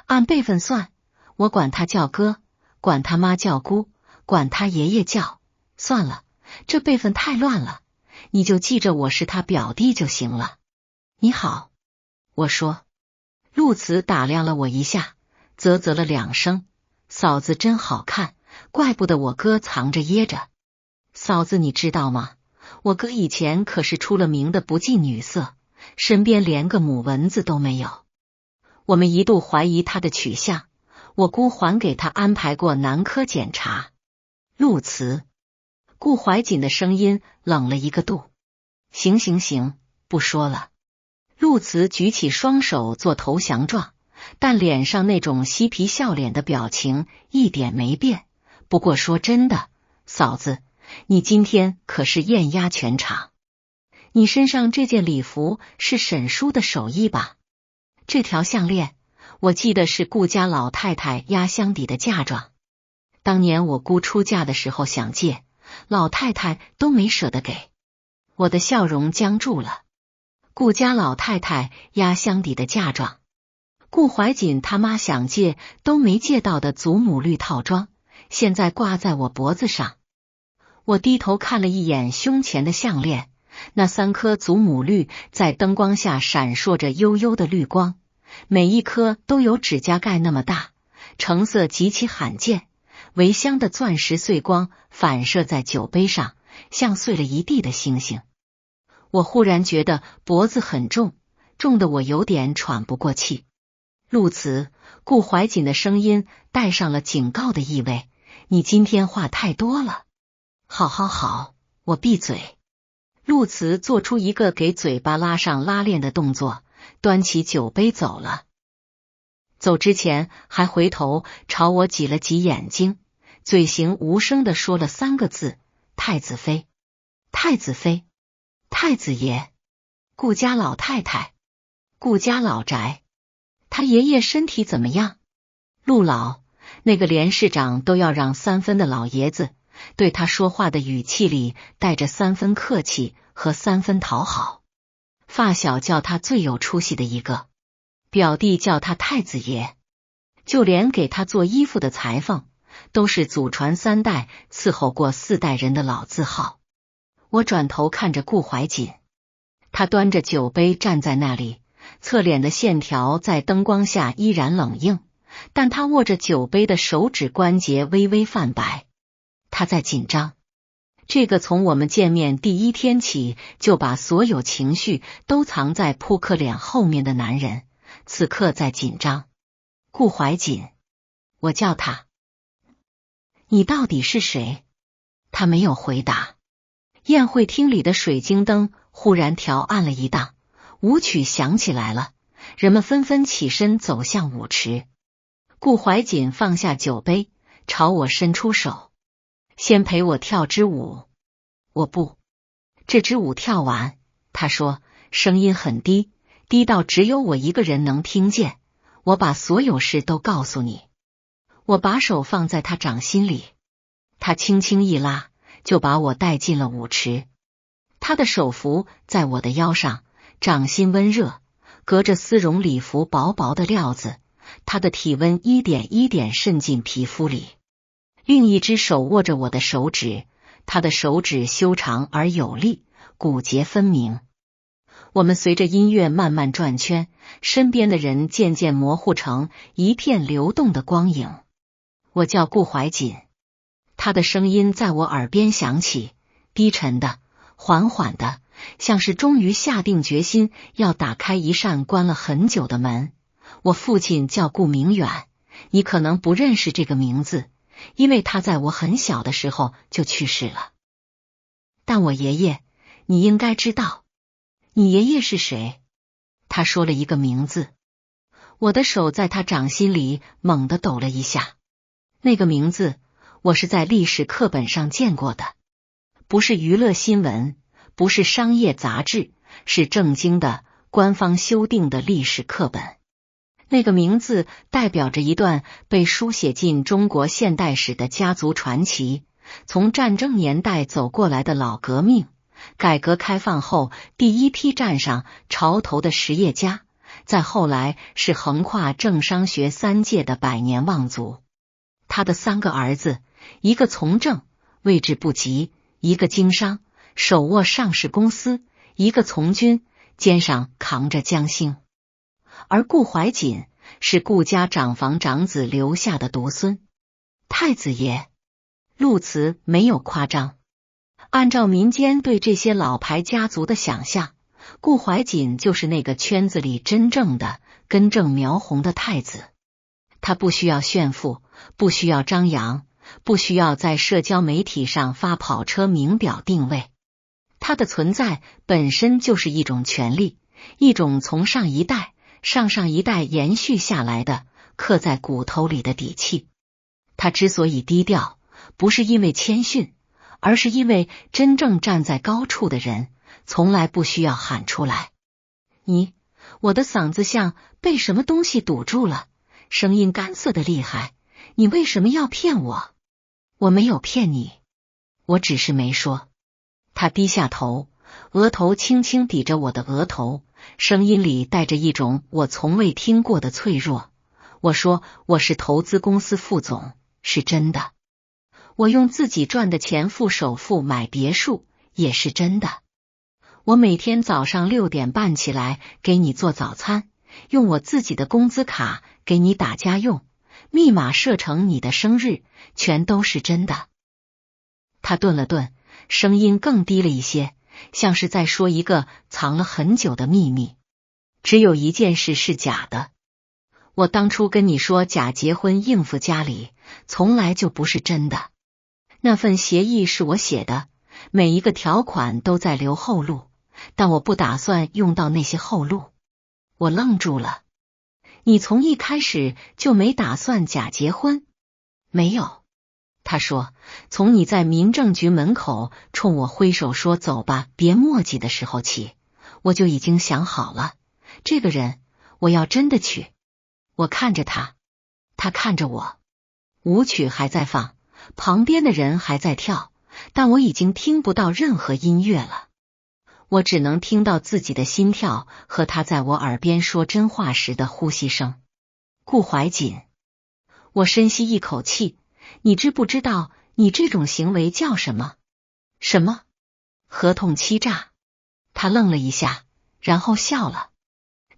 按辈分算，我管他叫哥，管他妈叫姑，管他爷爷叫……算了，这辈分太乱了，你就记着我是他表弟就行了。你好，我说。陆慈打量了我一下，啧啧了2声：嫂子真好看，怪不得我哥藏着掖着。嫂子你知道吗？我哥以前可是出了名的不近女色，身边连个母蚊子都没有。我们一度怀疑他的取向，我姑还给他安排过男科检查。陆慈，顾怀瑾的声音冷了一个度。行行行，不说了。陆慈举起双手做投降状，但脸上那种嬉皮笑脸的表情一点没变。不过说真的，嫂子，你今天可是艳压全场。你身上这件礼服是沈叔的手艺吧？这条项链我记得是顾家老太太压箱底的嫁妆，当年我姑出嫁的时候想借，老太太都没舍得给。我的笑容僵住了。顾家老太太压箱底的嫁妆，顾怀瑾他妈想借都没借到的祖母绿套装，现在挂在我脖子上。我低头看了一眼胸前的项链，那3颗祖母绿在灯光下闪烁着幽幽的绿光，每一颗都有指甲盖那么大，成色极其罕见。微香的钻石碎光反射在酒杯上，像碎了一地的星星。我忽然觉得脖子很重，重得我有点喘不过气。陆慈，顾怀瑾的声音带上了警告的意味：你今天话太多了。好好好，我闭嘴。陆慈做出一个给嘴巴拉上拉链的动作，端起酒杯走了。走之前还回头朝我挤了挤眼睛，嘴型无声地说了3个字：太子妃。太子妃，太子爷，顾家老太太，顾家老宅。他爷爷身体怎么样？陆老，那个连市长都要让3分的老爷子，对他说话的语气里带着3分客气和3分讨好。发小叫他最有出息的一个，表弟叫他太子爷，就连给他做衣服的裁缝都是祖传3代伺候过4代人的老字号。我转头看着顾怀瑾，他端着酒杯站在那里，侧脸的线条在灯光下依然冷硬，但他握着酒杯的手指关节微微泛白。他在紧张。这个从我们见面第1天起就把所有情绪都藏在扑克脸后面的男人，此刻在紧张。顾怀瑾，我叫他。你到底是谁？他没有回答。宴会厅里的水晶灯忽然调暗了一档，舞曲响起来了，人们纷纷起身走向舞池。顾怀瑾放下酒杯，朝我伸出手：先陪我跳支舞。我不，这支舞跳完，他说，声音很低，低到只有我一个人能听见。我把所有事都告诉你。我把手放在他掌心里，他轻轻一拉，就把我带进了舞池。他的手扶在我的腰上，掌心温热，隔着丝绒礼服薄薄的料子，他的体温一点一点渗进皮肤里。另一只手握着我的手指，他的手指修长而有力，骨节分明。我们随着音乐慢慢转圈，身边的人渐渐模糊成一片流动的光影。我叫顾怀瑾，他的声音在我耳边响起，低沉的，缓缓的，像是终于下定决心要打开一扇关了很久的门。我父亲叫顾明远，你可能不认识这个名字，因为他在我很小的时候就去世了。但我爷爷，你应该知道。你爷爷是谁？他说了一个名字。我的手在他掌心里猛地抖了一下。那个名字，我是在历史课本上见过的，不是娱乐新闻，不是商业杂志，是正经的官方修订的历史课本。那个名字代表着一段被书写进中国现代史的家族传奇，从战争年代走过来的老革命，改革开放后第一批站上潮头的实业家，再后来是横跨政商学三界的百年望族。他的3个儿子，一个从政，位置不及；一个经商，手握上市公司；一个从军，肩上扛着江兴。而顾怀瑾是顾家长房长子留下的独孙，太子爷。陆慈没有夸张，按照民间对这些老牌家族的想象，顾怀瑾就是那个圈子里真正的根正苗红的太子。他不需要炫富，不需要张扬，不需要在社交媒体上发跑车名表定位。他的存在本身就是一种权利，一种从上一代、上上一代延续下来的刻在骨头里的底气。他之所以低调，不是因为谦逊，而是因为真正站在高处的人从来不需要喊出来。我的嗓子像被什么东西堵住了，声音干涩的厉害，你为什么要骗我？我没有骗你，我只是没说。他低下头，额头轻轻抵着我的额头，声音里带着一种我从未听过的脆弱。我说我是投资公司副总，是真的。我用自己赚的钱付首付买别墅，也是真的。我每天早上6点半起来给你做早餐，用我自己的工资卡给你打家用，密码设成你的生日，全都是真的。他顿了顿，声音更低了一些，像是在说一个藏了很久的秘密。只有一件事是假的，我当初跟你说假结婚应付家里，从来就不是真的。那份协议是我写的，每一个条款都在留后路，但我不打算用到那些后路。我愣住了。你从一开始就没打算假结婚？没有。他说，从你在民政局门口冲我挥手说走吧，别磨叽的时候起，我就已经想好了，这个人我要真的娶。我看着他，他看着我，舞曲还在放，旁边的人还在跳，但我已经听不到任何音乐了。我只能听到自己的心跳和他在我耳边说真话时的呼吸声。顾怀瑾，我深吸一口气，你知不知道你这种行为叫什么？什么？合同欺诈。他愣了一下，然后笑了。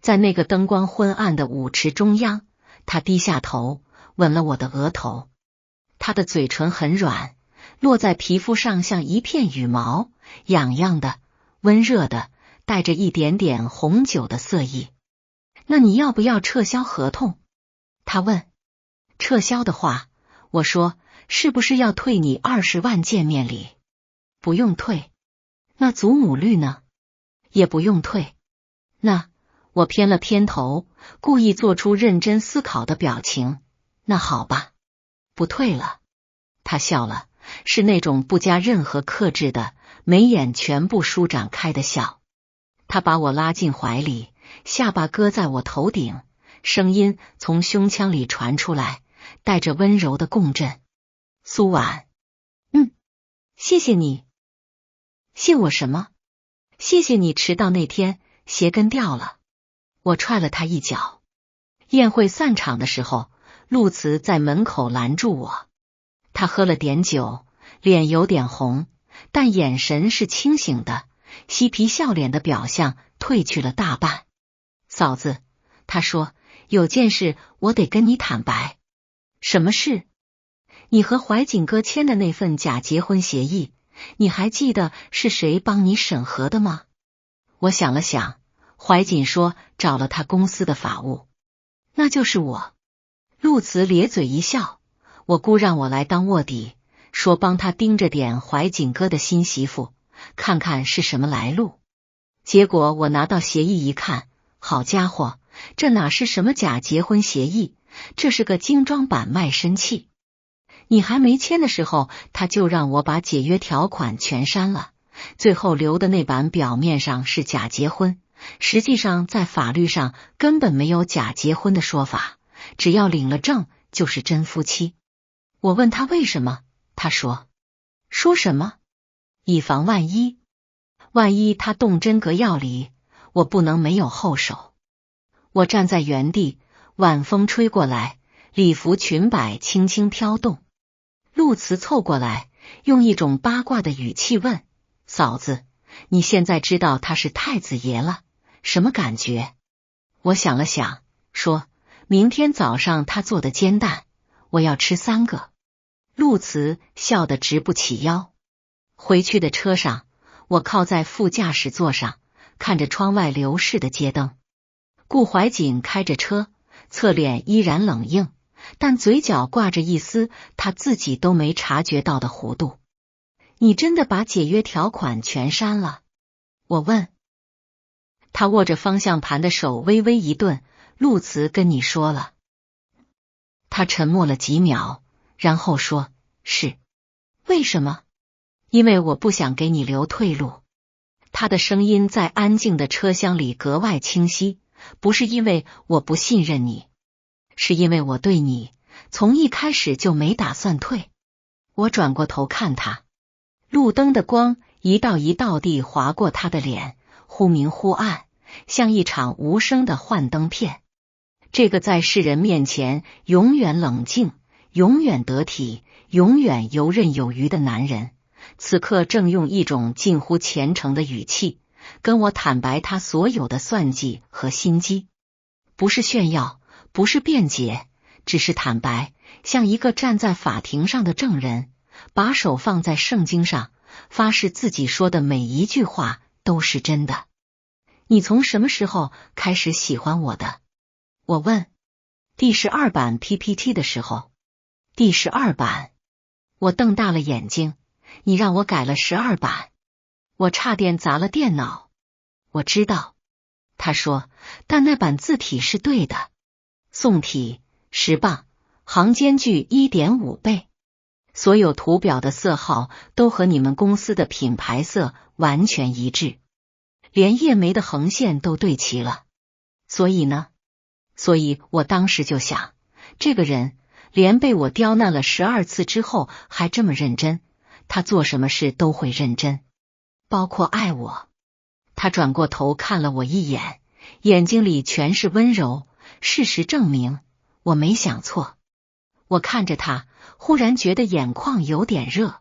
在那个灯光昏暗的舞池中央，他低下头吻了我的额头。他的嘴唇很软，落在皮肤上像一片羽毛，痒痒的，温热的，带着一点点红酒的色意。那你要不要撤销合同？他问。撤销的话，我说，是不是要退你20万见面礼？不用退。那祖母绿呢？也不用退。我偏了偏头，故意做出认真思考的表情。那好吧，不退了。他笑了，是那种不加任何克制的，眉眼全部舒展开的笑。他把我拉进怀里，下巴搁在我头顶，声音从胸腔里传出来，带着温柔的共振。苏婉，谢谢你。谢我什么？谢谢你迟到那天鞋跟掉了。我踹了他一脚。宴会散场的时候，陆慈在门口拦住我。他喝了点酒，脸有点红，但眼神是清醒的，嬉皮笑脸的表象褪去了大半。嫂子，他说，有件事我得跟你坦白。什么事？你和怀瑾哥签的那份假结婚协议，你还记得是谁帮你审核的吗？我想了想，怀瑾说找了他公司的法务。那就是我。陆慈咧嘴一笑，我姑让我来当卧底，说帮他盯着点怀瑾哥的新媳妇，看看是什么来路。结果我拿到协议一看，好家伙，这哪是什么假结婚协议，这是个精装版卖身契。你还没签的时候，他就让我把解约条款全删了，最后留的那版表面上是假结婚，实际上在法律上根本没有假结婚的说法，只要领了证就是真夫妻。我问他为什么，他说什么？以防万一，万一他动真格要离，我不能没有后手。我站在原地，晚风吹过来，礼服裙摆轻轻飘动。陆慈凑过来，用一种八卦的语气问：嫂子，你现在知道他是太子爷了，什么感觉？我想了想，说明天早上他做的煎蛋，我要吃3个。陆慈笑得直不起腰。回去的车上，我靠在副驾驶座上，看着窗外流逝的街灯。顾怀瑾开着车，侧脸依然冷硬，但嘴角挂着一丝他自己都没察觉到的弧度。你真的把解约条款全删了？我问。他握着方向盘的手微微一顿，陆慈跟你说了？他沉默了几秒，然后说：是。为什么？因为我不想给你留退路。他的声音在安静的车厢里格外清晰，不是因为我不信任你，是因为我对你从一开始就没打算退。我转过头看他，路灯的光一道一道地划过他的脸，忽明忽暗，像一场无声的幻灯片。这个在世人面前永远冷静、永远得体、永远游刃有余的男人，此刻正用一种近乎虔诚的语气跟我坦白他所有的算计和心机。不是炫耀，不是辩解，只是坦白，像一个站在法庭上的证人，把手放在圣经上，发誓自己说的每一句话都是真的。你从什么时候开始喜欢我的？我问。第12版 PPT 的时候。第12版？我瞪大了眼睛。你让我改了12版，我差点砸了电脑。我知道，他说，但那版字体是对的，宋体10磅，行间距 1.5 倍，所有图表的色号都和你们公司的品牌色完全一致，连页眉的横线都对齐了。所以呢？所以我当时就想，这个人连被我刁难了12次之后还这么认真，他做什么事都会认真，包括爱我。他转过头看了我一眼，眼睛里全是温柔。事实证明，我没想错。我看着他，忽然觉得眼眶有点热。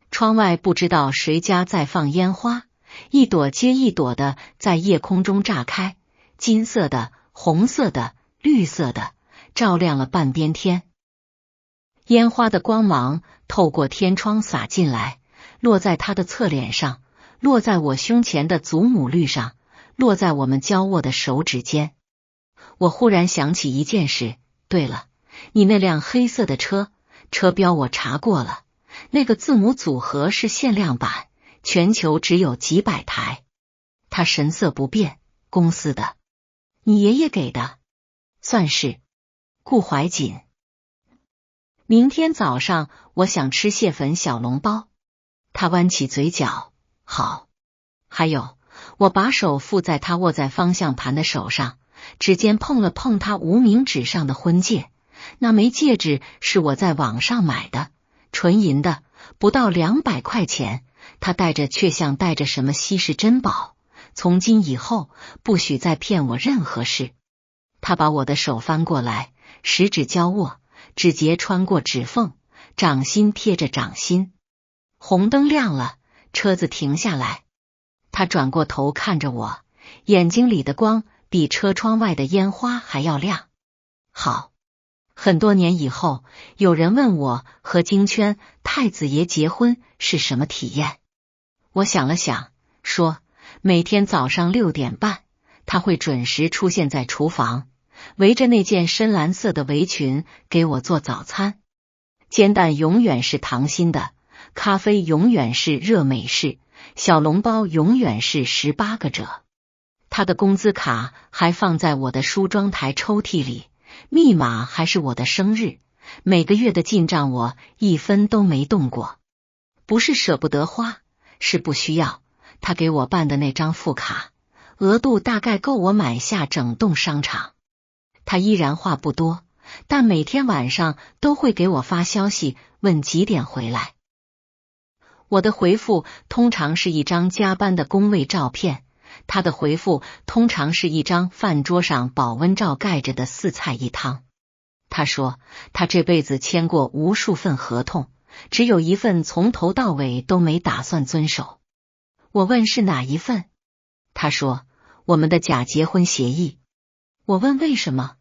窗外不知道谁家在放烟花，一朵接一朵的在夜空中炸开，金色的、红色的、绿色的，照亮了半边天。烟花的光芒透过天窗洒进来，落在他的侧脸上，落在我胸前的祖母绿上，落在我们交握的手指间。我忽然想起一件事，对了，你那辆黑色的车，车标我查过了，那个字母组合是限量版，全球只有几百台。他神色不变，公司的。你爷爷给的？算是。顾怀瑾。明天早上我想吃蟹粉小笼包。他弯起嘴角，好。还有，我把手附在他握在方向盘的手上，指尖碰了碰他无名指上的婚戒，那枚戒指是我在网上买的，纯银的，不到200块钱，他戴着却像戴着什么稀世珍宝，从今以后不许再骗我任何事。他把我的手翻过来，十指交握，指节穿过指缝，掌心贴着掌心。红灯亮了，车子停下来。他转过头看着我，眼睛里的光比车窗外的烟花还要亮。好。很多年以后，有人问我和京圈太子爷结婚是什么体验。我想了想，说每天早上6点半，他会准时出现在厨房，围着那件深蓝色的围裙给我做早餐。煎蛋永远是糖心的，咖啡永远是热美式，小笼包永远是18个褶。他的工资卡还放在我的梳妆台抽屉里，密码还是我的生日，每个月的进账我1分都没动过。不是舍不得花，是不需要，他给我办的那张副卡，额度大概够我买下整栋商场。他依然话不多，但每天晚上都会给我发消息，问几点回来。我的回复通常是一张加班的工位照片，他的回复通常是一张饭桌上保温罩盖着的4菜1汤。他说他这辈子签过无数份合同，只有一份从头到尾都没打算遵守。我问是哪一份？他说我们的假结婚协议。我问为什么？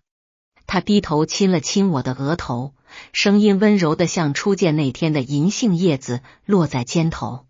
他低头亲了亲我的额头，声音温柔的像初见那天的银杏叶子落在肩头。